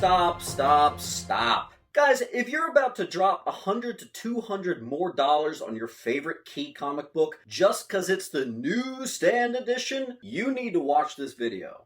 Stop. Guys, if you're about to drop $100 to $200 more on your favorite key comic book just because it's the Newsstand Edition, you need to watch this video.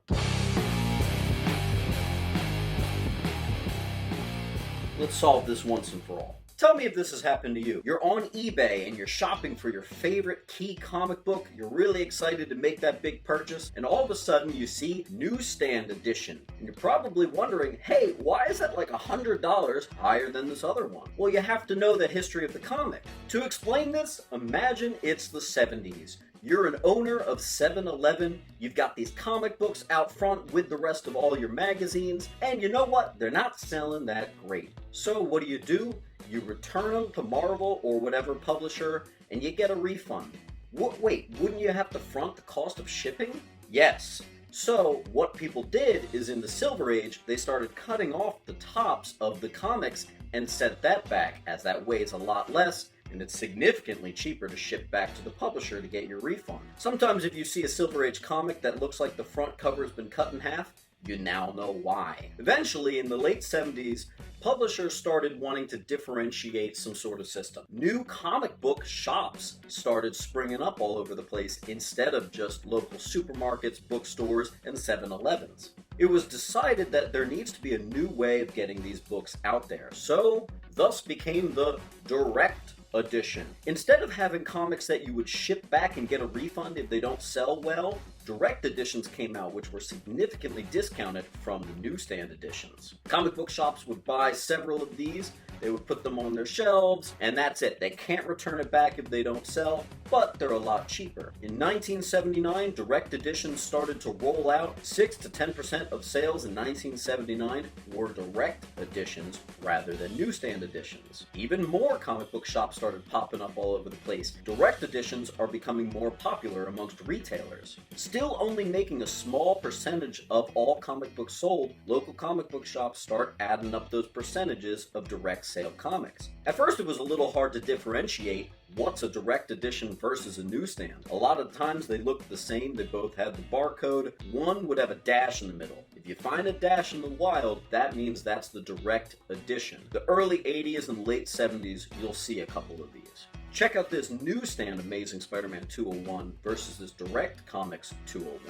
Let's solve this once and for all. Tell me if this has happened to you. You're on eBay and you're shopping for your favorite key comic book. You're really excited to make that big purchase, and all of a sudden you see Newsstand Edition. And you're probably wondering, hey, why is that like $100 higher than this other one? Well, you have to know the history of the comic. To explain this, imagine it's the 70s. You're an owner of 7-Eleven, you've got these comic books out front with the rest of all your magazines, and you know what? They're not selling that great. So what do? You return them to Marvel or whatever publisher, and you get a refund. Wait, wouldn't you have to front the cost of shipping? Yes. So what people did is in the Silver Age, they started cutting off the tops of the comics and sent that back, as that weighs a lot less, and it's significantly cheaper to ship back to the publisher to get your refund. Sometimes if you see a Silver Age comic that looks like the front cover has been cut in half, you now know why. Eventually, in the late 70s, publishers started wanting to differentiate some sort of system. New comic book shops started springing up all over the place instead of just local supermarkets, bookstores, and 7-Elevens. It was decided that there needs to be a new way of getting these books out there, so thus became the direct edition. Instead of having comics that you would ship back and get a refund if they don't sell well, direct editions came out which were significantly discounted from the Newsstand editions. Comic book shops would buy several of these, they would put them on their shelves, and that's it. They can't return it back if they don't sell, but they're a lot cheaper. In 1979, direct editions started to roll out. 6 to 10% of sales in 1979 were direct editions rather than newsstand editions. Even more comic book shops started popping up all over the place. Direct editions are becoming more popular amongst retailers. Still only making a small percentage of all comic books sold, local comic book shops start adding up those percentages of direct sale comics. At first it was a little hard to differentiate what's a direct edition versus a newsstand. A lot of times they looked the same, they both had the barcode. One would have a dash in the middle. If you find a dash in the wild, that means that's the direct edition. The early 80s and late 70s, you'll see a couple of these. Check out this newsstand Amazing Spider-Man 201 versus this Direct Comics 201.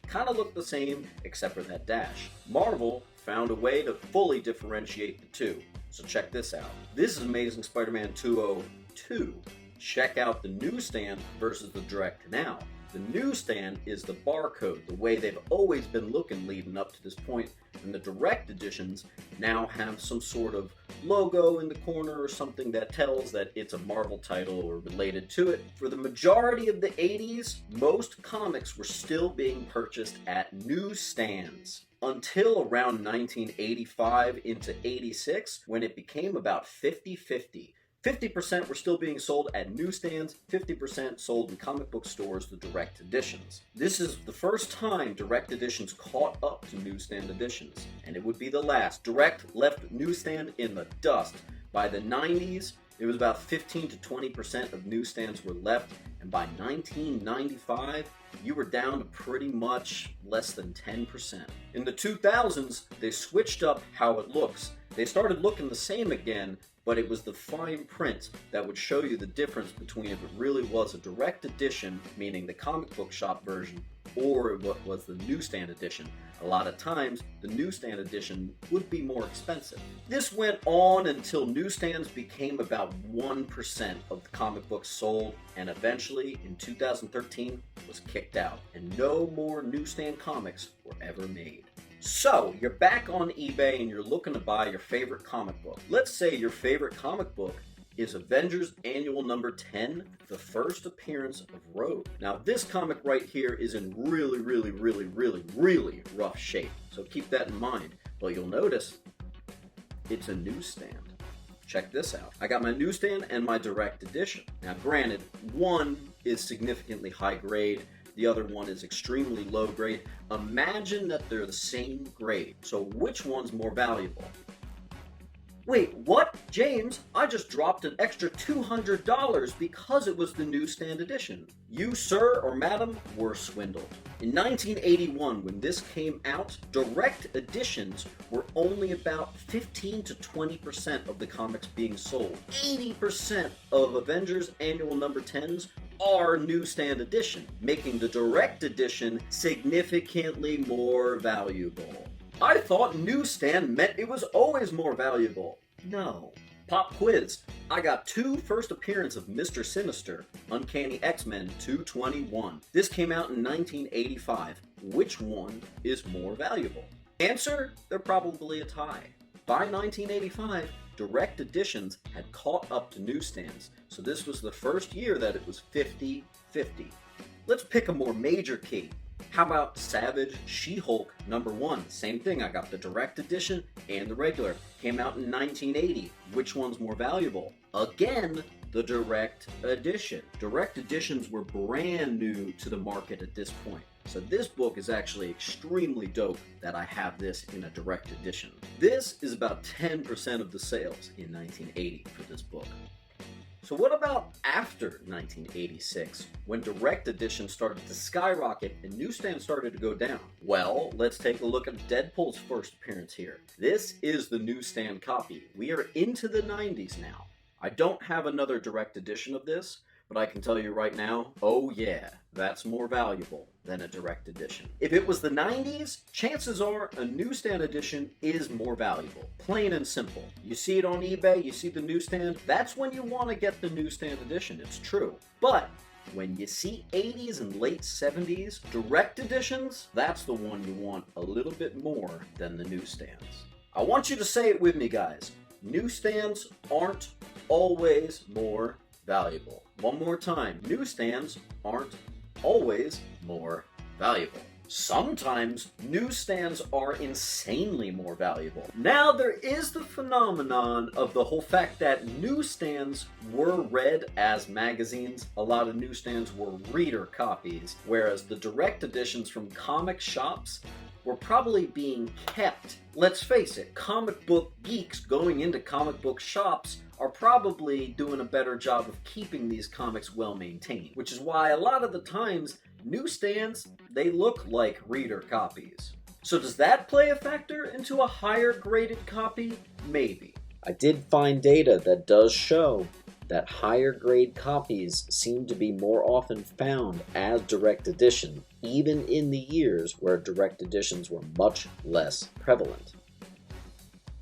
Kind of look the same, except for that dash. Marvel found a way to fully differentiate the two. So check this out. This is Amazing Spider-Man 202. Check out the newsstand versus the direct now. The newsstand is the barcode, the way they've always been looking leading up to this point, and the direct editions now have some sort of logo in the corner or something that tells that it's a Marvel title or related to it. For the majority of the 80s, most comics were still being purchased at newsstands until around 1985 into 86, when it became about 50-50. 50% were still being sold at newsstands, 50% sold in comic book stores, the direct editions. This is the first time direct editions caught up to newsstand editions, and it would be the last. Direct left newsstand in the dust. By the 90s, it was about 15 to 20% of newsstands were left, and by 1995, you were down to pretty much less than 10%. In the 2000s, they switched up how it looks. They started looking the same again, but it was the fine print that would show you the difference between if it really was a direct edition, meaning the comic book shop version, or what was the newsstand edition. A lot of times, the newsstand edition would be more expensive. This went on until newsstands became about 1% of the comic books sold, and eventually, in 2013, was kicked out, and no more newsstand comics were ever made. So, you're back on eBay and you're looking to buy your favorite comic book. Let's say your favorite comic book is Avengers Annual Number 10, the first appearance of Rogue. Now, this comic right here is in really rough shape, so keep that in mind. But you'll notice it's a newsstand. Check this out. I got my newsstand and my direct edition. Now, granted, one is significantly high grade, the other one is extremely low grade. Imagine that they're the same grade. So which one's more valuable? Wait, what? James, I just dropped an extra $200 because it was the Newsstand Edition. You, sir or madam, were swindled. In 1981, when this came out, direct editions were only about 15 to 20% of the comics being sold. 80% of Avengers Annual Number 10s are Newsstand Edition, making the direct edition significantly more valuable. I thought Newsstand meant it was always more valuable. No. Pop quiz. I got 2 first appearances of Mr. Sinister, Uncanny X-Men 221. This came out in 1985. Which one is more valuable? Answer, they're probably a tie. By 1985, direct editions had caught up to newsstands, so this was the first year that it was 50-50. Let's pick a more major key. How about Savage She-Hulk #1? Same thing, I got the direct edition and the regular. Came out in 1980. Which one's more valuable? Again, the direct edition. Direct editions were brand new to the market at this point. So this book is actually extremely dope that I have this in a direct edition. This is about 10% of the sales in 1980 for this book. So what about after 1986, when direct editions started to skyrocket and newsstands started to go down? Well, let's take a look at Deadpool's first appearance here. This is the newsstand copy. We are into the 90s now. I don't have another direct edition of this, but I can tell you right now, oh yeah, that's more valuable than a direct edition. If it was the 90s, chances are a newsstand edition is more valuable. Plain and simple. You see it on eBay, you see the newsstand, that's when you want to get the newsstand edition, it's true. But when you see 80s and late 70s, direct editions, that's the one you want a little bit more than the newsstands. I want you to say it with me, guys. Newsstands aren't always more valuable. One more time, newsstands aren't always more valuable. Sometimes newsstands are insanely more valuable. Now there is the phenomenon of the whole fact that newsstands were read as magazines. A lot of newsstands were reader copies, whereas the direct editions from comic shops were probably being kept. Let's face it, comic book geeks going into comic book shops are probably doing a better job of keeping these comics well maintained, which is why a lot of the times newsstands, they look like reader copies. So does that play a factor into a higher graded copy? Maybe. I did find data that does show that higher grade copies seem to be more often found as direct edition, even in the years where direct editions were much less prevalent.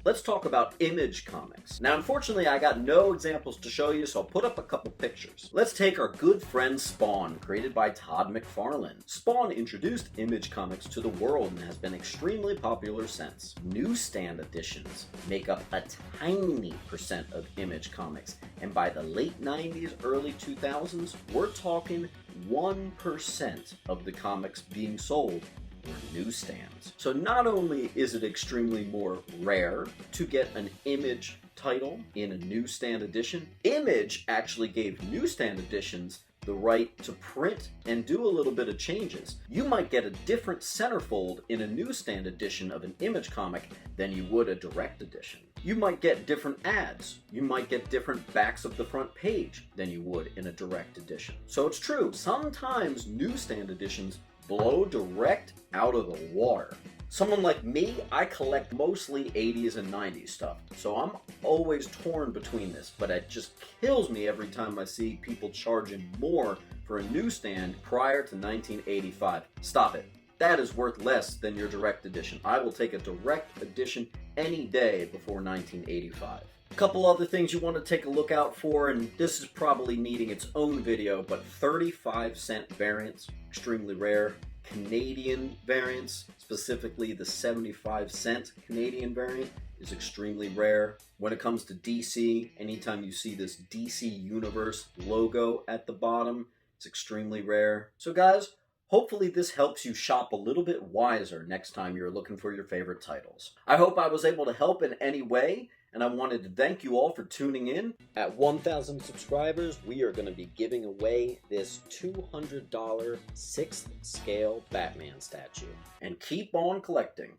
Let's talk about Image comics. Now, unfortunately, I got no examples to show you, so I'll put up a couple pictures. Let's take our good friend Spawn, created by Todd McFarlane. Spawn introduced Image comics to the world and has been extremely popular since. Newsstand editions make up a tiny percent of Image comics, and by the late 90s, early 2000s, we're talking 1% of the comics being sold were newsstands. So not only is it extremely more rare to get an Image title in a newsstand edition, Image actually gave newsstand editions the right to print and do a little bit of changes. You might get a different centerfold in a newsstand edition of an Image comic than you would a direct edition. You might get different ads. You might get different backs of the front page than you would in a direct edition. So it's true, sometimes newsstand editions blow direct out of the water. Someone like me, I collect mostly 80s and 90s stuff, so I'm always torn between this, but it just kills me every time I see people charging more for a newsstand prior to 1985. Stop it. That is worth less than your direct edition. I will take a direct edition any day before 1985. A couple other things you want to take a look out for, and this is probably needing its own video, but 35-cent variants, extremely rare. Canadian variants, specifically the 75-cent Canadian variant, is extremely rare. When it comes to DC, anytime you see this DC Universe logo at the bottom, it's extremely rare. So guys, hopefully this helps you shop a little bit wiser next time you're looking for your favorite titles. I hope I was able to help in any way, and I wanted to thank you all for tuning in. At 1,000 subscribers, we are going to be giving away this $200 6th scale Batman statue. And keep on collecting.